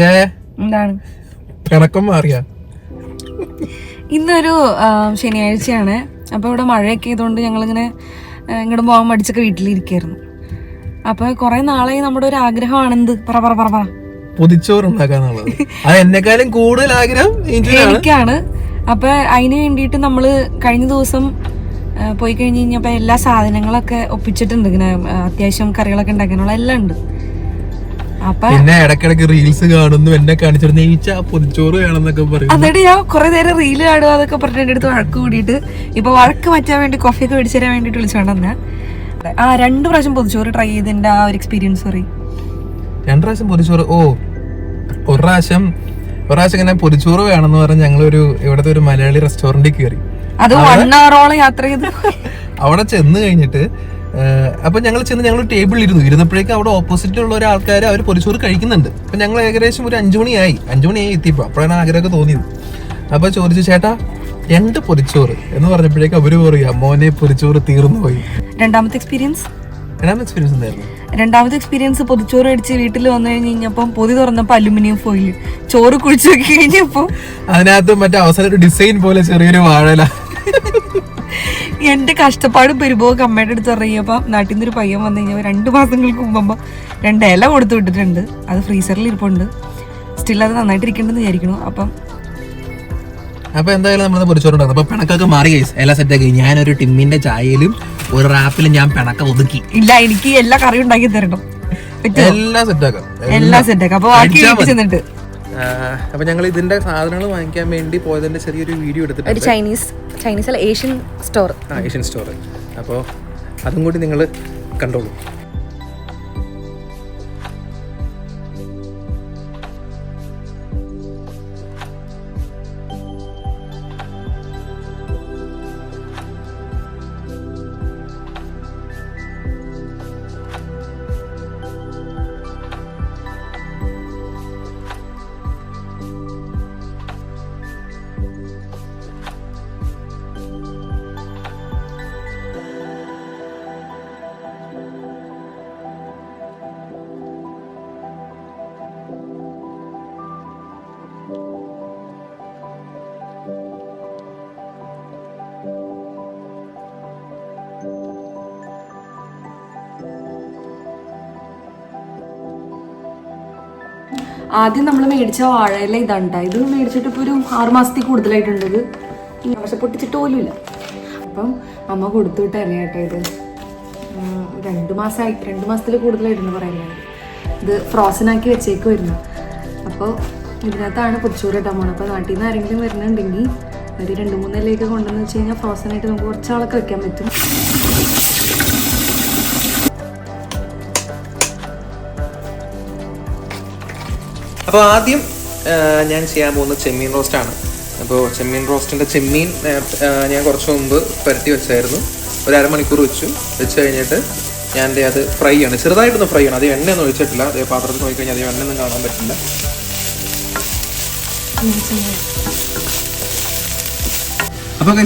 എന്താണ് പിണക്കം മാറിയ? ഇന്നൊരു ശനിയാഴ്ചയാണ്. അപ്പൊ ഇവിടെ മഴയൊക്കെ ആയതുകൊണ്ട് ഞങ്ങളിങ്ങനെ ഇങ്ങോട്ട് പോകാൻ മടിച്ചൊക്കെ വീട്ടിലിരിക്കായിരുന്നു. അപ്പൊ കുറെ നാളായി നമ്മുടെ ഒരു ആഗ്രഹമാണെന്ത് പറ പൊതിച്ചോറ് ഉണ്ടാക്കാന്നുള്ളത്. അത് എന്നെക്കാളും കൂടുതൽ ആഗ്രഹം എനിക്കാണ്. അപ്പൊ അതിന് വേണ്ടിയിട്ട് നമ്മള് കഴിഞ്ഞ ദിവസം പോയി കഴിഞ്ഞ് കഴിഞ്ഞപ്പോ എല്ലാ സാധനങ്ങളൊക്കെ ഒപ്പിച്ചിട്ടുണ്ട്. ഇങ്ങനെ അത്യാവശ്യം കറികളൊക്കെ ഉണ്ടാക്കാനുള്ള എല്ലാം ഉണ്ട്. അപ്പൊ പിന്നെ ഇടയ്ക്കിടയ്ക്ക് റീൽസ് കാണുന്നു, എന്നെ കാണിച്ചിരുന്ന പൊതിച്ചോറ് വേണമെന്നൊക്കെ പറയും. എന്നിട്ട് ഞാൻ കുറെ നേരം റീല് കാണുക അതൊക്കെ പറഞ്ഞിട്ട് എന്റെ അടുത്ത് വഴക്ക് കൂടിയിട്ട് ഇപ്പൊ വഴക്ക് മാറ്റാൻ വേണ്ടി കോഫിയൊക്കെ മേടിച്ചു തരാൻ വേണ്ടിട്ട് വിളിച്ചോണ്ടെന്നാ. 2 പ്രാവശ്യം പൊതിച്ചോറ് ട്രൈ ചെയ്തതിന്റെ ആ ഒരു എക്സ്പീരിയൻസ് പറയും. 2 പ്രാവശ്യം പൊതിച്ചോറ്? ഒരു പ്രാവശ്യം ഇങ്ങനെ പൊതിച്ചോറ് വേണമെന്ന് പറഞ്ഞ് ഞങ്ങളൊരു ഇവിടുത്തെ ഒരു മലയാളി റെസ്റ്റോറന്റിൽ കയറി. അത് 1 hour യാത്ര ചെയ്ത് അവിടെ ചെന്ന് കഴിഞ്ഞിട്ട് അപ്പൊ ഞങ്ങൾ ടേബിളിൽ ഇരുന്നപ്പോഴേക്കും അവിടെ ഓപ്പോസിറ്റിലുള്ള ഒരാൾക്കാർ അവർ പൊതിച്ചോറ് കഴിക്കുന്നുണ്ട്. അപ്പൊ ഞങ്ങൾ ഏകദേശം ഒരു 5 മണിയായി എത്തിയപ്പോ അപ്പോഴാണ് ആഗ്രഹമൊക്കെ തോന്നിയത്. അപ്പൊ ചോദിച്ചു, ചേട്ടാ 2 പൊതിച്ചോറ് എന്ന് പറഞ്ഞപ്പോഴേക്കും അവര് പറയാ, മോനെ പൊതിച്ചോറ് തീർന്നു പോയി. രണ്ടാമത്തെ എക്സ്പീരിയൻസ് എന്തായിരുന്നു? രണ്ടാമത്തെ എക്സ്പീരിയൻസ് പൊതിച്ചോറ് അടിച്ച് വീട്ടിൽ വന്നു കഴിഞ്ഞപ്പം പൊതി തുറന്നപ്പോ അലുമിനിയം ഫോയിൽ ചോറ് കുഴിച്ചു വെക്കി കഴിഞ്ഞപ്പോ അതിനകത്ത് മറ്റേ അവസാനം ഒരു ഡിസൈൻ പോലെ ചെറിയൊരു വാഴല. എന്റെ കഷ്ടപ്പാടും പെരുപോക്ക് അമ്മയുടെ അടുത്ത് ഇറങ്ങിയപ്പോ നാട്ടിൽ നിന്നൊരു പയ്യൻ വന്നു കഴിഞ്ഞപ്പോ 2 മാസങ്ങൾക്ക് മുമ്പ് 2 ഇല കൊടുത്തു വിട്ടിട്ടുണ്ട്. അത് ഫ്രീസറിൽ ഇരിപ്പുണ്ട്. സ്റ്റിൽ അത് നന്നായിട്ടിരിക്കണ്ടെന്ന് വിചാരിക്കണു. അപ്പൊ എന്തായാലും നമ്മൾ പൊതിച്ചോറുണ്ടായിരുന്നു. അപ്പൊ പിണക്കൊക്കെ മാറി, എല്ലാം സെറ്റാക്കി. ഞാനൊരു ടിമ്മിന്റെ ചായയിലും ഒരു റാപ്പിലും ഞാൻ പിണക്കം ഒതുക്കി. ഇല്ല, എനിക്ക് എല്ലാ കറിയും ഉണ്ടാക്കി തരണം. എല്ലാം സെറ്റാക്കാം. അപ്പൊ ബാക്കി ചെന്നിട്ട് അപ്പൊ ഞങ്ങൾ ഇതിന്റെ സാധനങ്ങൾ വാങ്ങിക്കാൻ വേണ്ടി പോയതിന്റെ ചെറിയൊരു വീഡിയോ എടുത്തിട്ടുണ്ട്. ഒരു ചൈനീസ് അല്ല, ഏഷ്യൻ സ്റ്റോർ. അപ്പൊ അതും കൂടി നിങ്ങൾ കണ്ടോളൂ. ആദ്യം നമ്മൾ മേടിച്ച വാഴയില ഇതാണ്ട. ഇത് മേടിച്ചിട്ട് ഇപ്പോൾ ഒരു 6 മാസത്തിൽ കൂടുതലായിട്ടുണ്ട്. ഇത് പക്ഷെ പൊട്ടിച്ചിട്ട് പോലുമില്ല. അപ്പം അമ്മ കൊടുത്തു വിട്ട ഇലയാട്ടോ ഇത്. 2 മാസത്തിൽ കൂടുതലായിട്ടുണ്ട് പറയുന്നത്. ഇത് ഫ്രോസനാക്കി വെച്ചേക്കുമായിരുന്നു. അപ്പോൾ ഇതിനകത്താണ് പൊതിച്ചോറ് ഇട്ടാൻ പോകണം. അപ്പോൾ നാട്ടിൽ നിന്ന് ആരെങ്കിലും വരുന്നുണ്ടെങ്കിൽ ഒരു 2-3 ഇലയൊക്കെ കൊണ്ടുവന്ന് വെച്ച് കഴിഞ്ഞാൽ ഫ്രോസനായിട്ട് നമുക്ക് കുറച്ചാളൊക്കെ വെക്കാൻ പറ്റും. അപ്പോൾ ആദ്യം ഞാൻ ചെയ്യാൻ പോകുന്നത് ചെമ്മീൻ റോസ്റ്റാണ്. അപ്പോൾ ചെമ്മീൻ റോസ്റ്റിൻ്റെ ചെമ്മീൻ ഞാൻ കുറച്ച് മുമ്പ് പുരട്ടി വെച്ചായിരുന്നു. ഒരു 1/2 മണിക്കൂർ വെച്ച് കഴിഞ്ഞിട്ട് ഞാൻ അത് ഫ്രൈ ആണ്, ചെറുതായിട്ടൊന്ന് ഫ്രൈ ആണ്. അത് എണ്ണയൊന്നും ഒഴിച്ചിട്ടില്ല. അതേ പാത്രത്തിൽ നോക്കിക്കഴിഞ്ഞാൽ അധികം എണ്ണയൊന്നും കാണാൻ പറ്റില്ല. അപ്പോൾ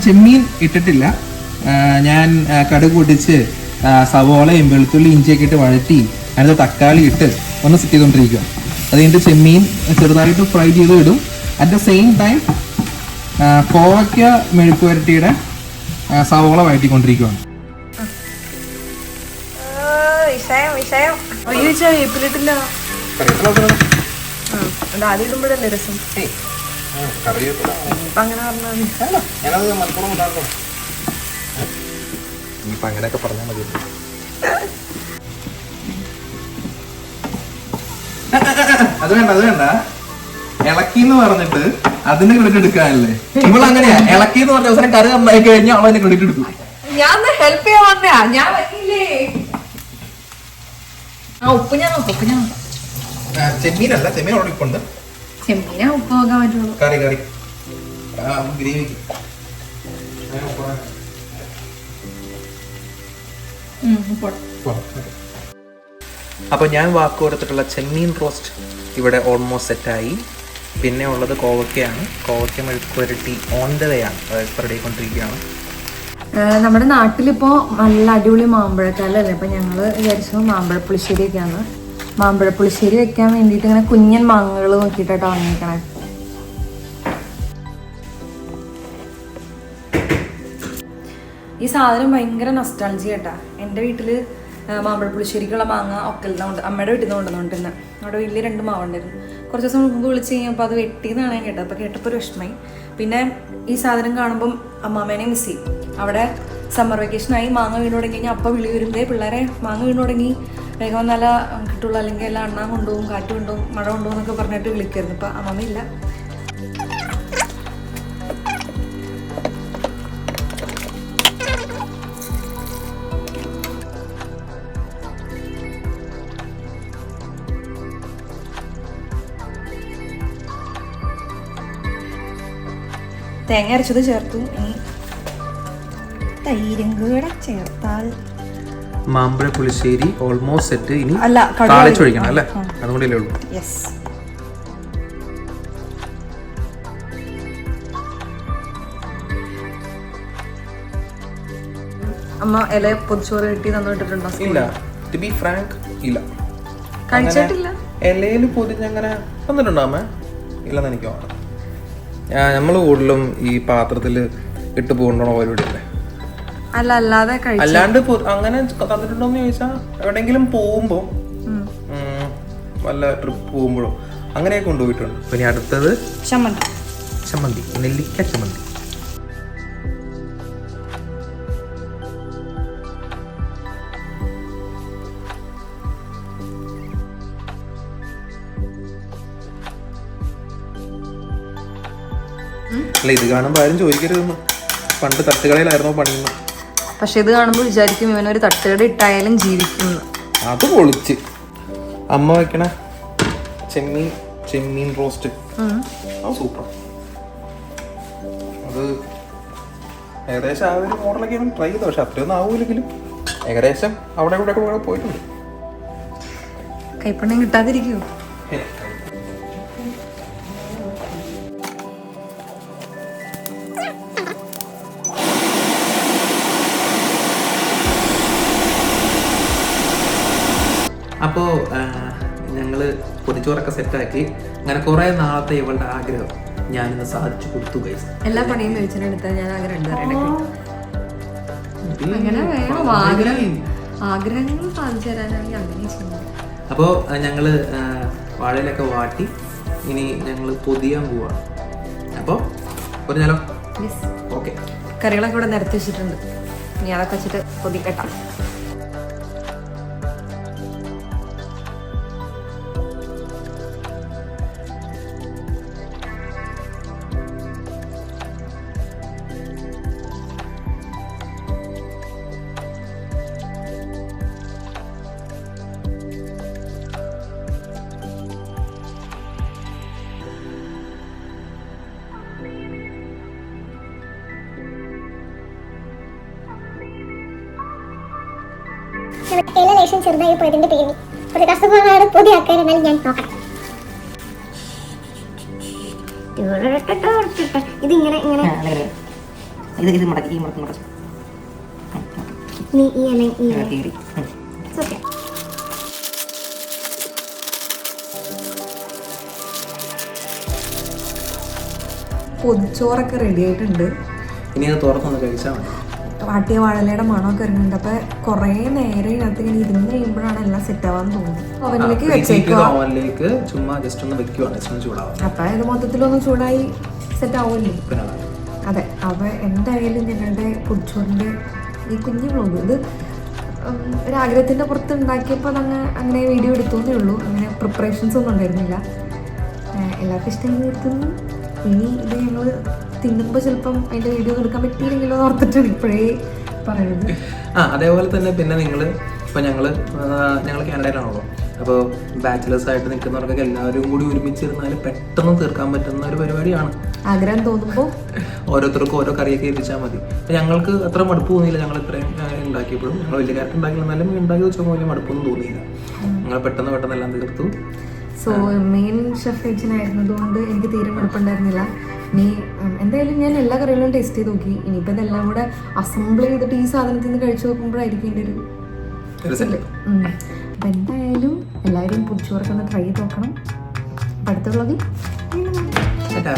ചെമ്മീൻ ഇട്ടിട്ടില്ല. ഞാൻ കടുക് പൊട്ടിച്ച് സവോളയും വെളുത്തുള്ളി ഇഞ്ചിയൊക്കെ ഇട്ട് വഴറ്റി അതിനകത്ത് തക്കാളി ഇട്ട് ഒന്ന് സെറ്റ് ചെയ്തുകൊണ്ടിരിക്കുക. അത് കഴിഞ്ഞിട്ട് ചെമ്മീൻ ചെറുതായിട്ട് ഫ്രൈ ചെയ്ത് ഇടും. അറ്റ് ദ സെയിം ടൈം കോവയ്ക്ക മെഴുക്ക് വരട്ടിയുടെ സവോള വഴറ്റിക്കൊണ്ടിരിക്കുകയാണ്. ആദ്യം ഇടുമ്പോഴല്ലേ രസം. അങ്ങനെയൊക്കെ പറഞ്ഞാൽ മതി. അത് വേണ്ട. ഇളക്കി എന്ന് പറഞ്ഞിട്ട് അതിന് ക്രെഡിറ്റ് എടുക്കാനല്ലേ ഇവളങ്ങനെയാ. ഇളക്കി എന്ന് പറഞ്ഞ അവസരം കറി നന്നായി കഴിഞ്ഞാൽ അവളെ ക്രെഡിറ്റ് എടുക്കും. ഞാൻ ഹെൽപ്പ് ചെയ്യാൻ വന്നയാ. ഞാൻ പറ്റില്ലേ. ഉപ്പ് ഞാൻ നോക്കാം. ചെമ്മീനല്ല, ചെമ്മീൻ അവിടെ ഇപ്പുണ്ട്. ചെമ്മീനാ ഉപ്പ് നോക്കാൻ പറ്റുള്ളൂ. കറി ഗ്രേവിക്ക് അപ്പോൾ ഞാൻ വാക്ക് കൊടുത്തിട്ടുള്ള ചെമ്മീൻ റോസ്റ്റ് ഇവിടെ ഓൾമോസ്റ്റ് സെറ്റായി. പിന്നെ ഉള്ളത് കോവയ്ക്കയാണ്. കോവയ്ക്ക മെഴുക്ക് വരട്ടി ഓൺ ദ വേ ആണ്, റെഡി ആയിക്കൊണ്ടിരിക്കുകയാണ്. നമ്മുടെ നാട്ടിലിപ്പോൾ നല്ല അടിപൊളി മാമ്പഴക്കാലല്ലേ. അപ്പം ഞങ്ങൾ വിചാരിച്ചു മാമ്പഴ പുളിശ്ശേരിയൊക്കെയാണ്. മാമ്പഴ പുളിശ്ശേരി വെക്കാൻ വേണ്ടിയിട്ട് ഇങ്ങനെ കുഞ്ഞൻ മാങ്ങകൾ നോക്കിയിട്ടാണ് വാങ്ങിക്കണേ. ഈ സാധനം ഭയങ്കര നൊസ്റ്റാൾജി കേട്ടാ. എൻ്റെ വീട്ടിൽ മാമ്പഴ പുളിശ്ശേരിക്കുള്ള മാങ്ങ ഒക്കലിനുണ്ട്, അമ്മയുടെ വീട്ടിൽ നിന്ന് കൊണ്ടുവന്നിട്ടുണ്ട്. അവിടെ വലിയ 2 മാവുണ്ടായിരുന്നു. കുറച്ച് ദിവസം മുമ്പ് വിളിച്ച് കഴിഞ്ഞപ്പോൾ അത് വെട്ടിയെന്നാണ് ഞാൻ കേട്ടത്. അപ്പോൾ കേട്ടപ്പോൾ ഒരു വിഷമമായി. പിന്നെ ഈ സാധനം കാണുമ്പം അമ്മാമേനെ മിസ് ചെയ്യും. അവിടെ സമ്മർ വെക്കേഷനായി മാങ്ങ വീണ് തുടങ്ങി കഴിഞ്ഞാൽ അപ്പം വിളി വരുമ്പേ പിള്ളേരെ മാങ്ങ വീണ് തുടങ്ങി വേഗം നല്ല കിട്ടുള്ളൂ, അല്ലെങ്കിൽ എല്ലാം അണ്ണാൻ കൊണ്ടുപോകും, കാറ്റ് കൊണ്ടുപോകും, മഴ കൊണ്ടുപോകും എന്നൊക്കെ പറഞ്ഞിട്ട് വിളിക്കായിരുന്നു. ഇപ്പം അമ്മമ്മയില്ല. തേങ്ങ അരച്ചത് ചേർത്തു. ഇനി തൈരും കൂടെ ചേർത്താൽ മാമ്പഴ പുളിശ്ശേരി ഓൾമോസ്റ്റ് സെറ്റ്. ഇനി അല്ല, താളിച്ചൊഴിക്കണം അല്ലേ? അതുകൊണ്ടല്ലേ ഉള്ളൂ. യെസ്. അമ്മ ഇല പൊതിച്ചോറ് കിട്ടി തന്നിട്ടുണ്ടോ? ഇല്ല, ടു ബി ഫ്രാങ്ക് ഇല്ല, കഴിച്ചിട്ടില്ല. ഇലയിൽ പൊതിഞ്ഞങ്ങനെ തന്നിട്ടുണ്ടോ അമ്മ? ഇല്ലെന്ന് എനിക്ക് തോന്നുന്നു. നമ്മൾ കൂടുതലും ഈ പാത്രത്തിൽ ഇട്ട് പോകണ്ടോ പരിപാടിയല്ലേ? അല്ല, അല്ലാതെ അല്ലാണ്ട് അങ്ങനെ തന്നിട്ടുണ്ടോന്ന് ചോദിച്ചാൽ എവിടെയെങ്കിലും പോകുമ്പോ വല്ല ട്രിപ്പ് പോകുമ്പോഴോ അങ്ങനെയൊക്കെ കൊണ്ടുപോയിട്ടുണ്ട്. പിന്നെ അടുത്തത് ചമ്മന്തി, നെല്ലിക്ക ചമ്മന്തി. അല്ല, ഇത് കാണുമ്പോൾ ആരും ചോദിക്കരുതെന്ന്. പണ്ട് തട്ടുകടയിലായിരുന്നോ പണിയുന്നു. പക്ഷെ ഇത് കാണുമ്പോൾ വിചാരിക്കും ഇവനൊരു തട്ടുകട ഇട്ടായാലും ജീവിക്കുന്നു. അത് പൊളിച്ച്. അമ്മ വെക്കണ ചെമ്മീൻ റോസ്റ്റ് സൂപ്പർ. അത് ഏകദേശം ആ ഒരു മോഡലൊക്കെയാണ് ട്രൈ ചെയ്തത്. പക്ഷെ അത്രയൊന്നും ആവൂലെങ്കിലും ഏകദേശം അവിടെ ഇവിടെ കൂടെ പോയിട്ടുണ്ട്. കൈപ്പണ്യം കിട്ടാതിരിക്കുമോ? അപ്പോൾ ഞങ്ങൾ പൊതിച്ചോറൊക്കെ സെറ്റാക്കി. അങ്ങനെ കുറേ നാളത്തെ ഇവളുടെ ആഗ്രഹം ഞാനിന്ന് സാധിച്ചു കൊടുത്തു ഗൈസ്. എല്ലാ പണിയും കഴിച്ചെടുത്താൽ ഞാൻ ആഗ്രഹങ്ങൾ ആഗ്രഹങ്ങൾ സാധിച്ചു തരാനാണെങ്കിൽ അങ്ങനെ ചെയ്യുന്നത്. അപ്പോൾ ഞങ്ങൾ വാഴയിലൊക്കെ വാട്ടി ഇനി ഞങ്ങൾ പൊതിയാൻ പോവാണ്. അപ്പോൾ പറഞ്ഞാലോ? ഓക്കെ. കറികളൊക്കെ ഇവിടെ നിരത്തി വെച്ചിട്ടുണ്ട്. ഇനി അതൊക്കെ വെച്ചിട്ട് പൊതിക്കെട്ടാം. ലേശം ചെറുതായി പോയതിന്റെ പേരിൽ ഒരു കഷ്ടപ്പാടാണ് പൊതിയാക്കാൻ. എന്നാലും ഞാൻ നോക്കാം. ഇതിങ്ങനെ നീ ഈ പൊതിച്ചോറൊക്കെ റെഡി ആയിട്ടുണ്ട്. ഇനി അത് തുറന്നൊന്ന് കഴിച്ചാൽ മതി. വാട്ടിയ വാഴലയുടെ മണമൊക്കെ ഇറങ്ങുന്നുണ്ട്. അപ്പൊ കുറേ നേരം ഇതിനകത്ത് ഇങ്ങനെ ഇരുന്ന് കഴിയുമ്പോഴാണ് എല്ലാം സെറ്റ് ആവാൻ തോന്നുന്നത്. ഓവനിലേക്ക് വെച്ചേക്ക് ചുമ്മാ ജസ്റ്റ് ഒന്ന് വെക്കുവാണ്. അപ്പൊ ഇത് മൊത്തത്തിലൊന്ന് ചൂടായി സെറ്റ് ആവുമല്ലോ. അതെ. അപ്പൊ എന്തായാലും ഞങ്ങളുടെ പൊതിച്ചോറിന്റെ ഈ കുഞ്ഞു വ്ളോഗ് ഇത് ഒരാഗ്രഹത്തിന്റെ പുറത്ത് ഉണ്ടാക്കിയപ്പോൾ അങ്ങനെ വീഡിയോ എടുത്തോന്നേ ഉള്ളൂ. അങ്ങനെ പ്രിപ്പറേഷൻസ് ഒന്നും ഉണ്ടായിരുന്നില്ല. എല്ലാവർക്കും ഇഷ്ടമായി എത്തുന്നു. ഇനി ഇത് ഞങ്ങൾ തിന്നുമ്പോൾ ചിലപ്പം അതിൻ്റെ വീഡിയോ എടുക്കാൻ പറ്റിയില്ലെങ്കിലോ ഓർത്തിട്ടാണ് ഇപ്പോഴേ പറയുന്നത്. അതേപോലെ തന്നെ പിന്നെ നിങ്ങൾ ഇപ്പോൾ ഞങ്ങൾ കാനഡയിലാണല്ലോ. അപ്പോൾ ബാച്ചിലേഴ്സ് ആയിട്ട് നിൽക്കുന്നവർക്കൊക്കെ എല്ലാവരും കൂടി ഒരുമിച്ചിരുന്നാൽ പെട്ടെന്ന് തീർക്കാൻ പറ്റുന്ന ഒരു പരിപാടിയാണ്. ആഗ്രഹം തോന്നുമ്പോൾ ഓരോരുത്തർക്കും ഓരോ കറിയൊക്കെ എത്തിച്ചാൽ മതി. അപ്പോൾ ഞങ്ങൾക്ക് അത്ര മടുപ്പ് തോന്നിയില്ല. ഞങ്ങൾ ഇത്രയും ഉണ്ടാക്കിയപ്പോഴും ഞങ്ങൾ വലിയ കാര്യം ഉണ്ടാക്കിയെന്നാലും ഉണ്ടാക്കി വെച്ചാൽ വലിയ മടുപ്പൊന്നും തോന്നിയില്ല. ഞങ്ങൾ പെട്ടെന്ന് എല്ലാം തീർത്തു. സോ മെയിൻ ഷെഫ് ആയിരുന്നതുകൊണ്ട് എനിക്ക് തീരെ മടുപ്പുണ്ടായിരുന്നില്ല. ഇനി എന്തായാലും ഞാൻ എല്ലാ കറികളും ടേസ്റ്റ് ചെയ്ത് നോക്കി. ഇനിയിപ്പോൾ ഇതെല്ലാം കൂടെ അസംബിൾ ചെയ്തിട്ട് ഈ സാധനത്തിൽ നിന്ന് കഴിച്ചു നോക്കുമ്പോഴായിരിക്കും എൻ്റെ ഒരു അപ്പം എന്തായാലും എല്ലാ എല്ലാവരും പൊതിച്ചോറൊക്കെ ഒന്ന് ട്രൈ ചെയ്ത് നോക്കണം. അപ്പം അടുത്ത വ്ളോഗിൽ ടാറ്റാ.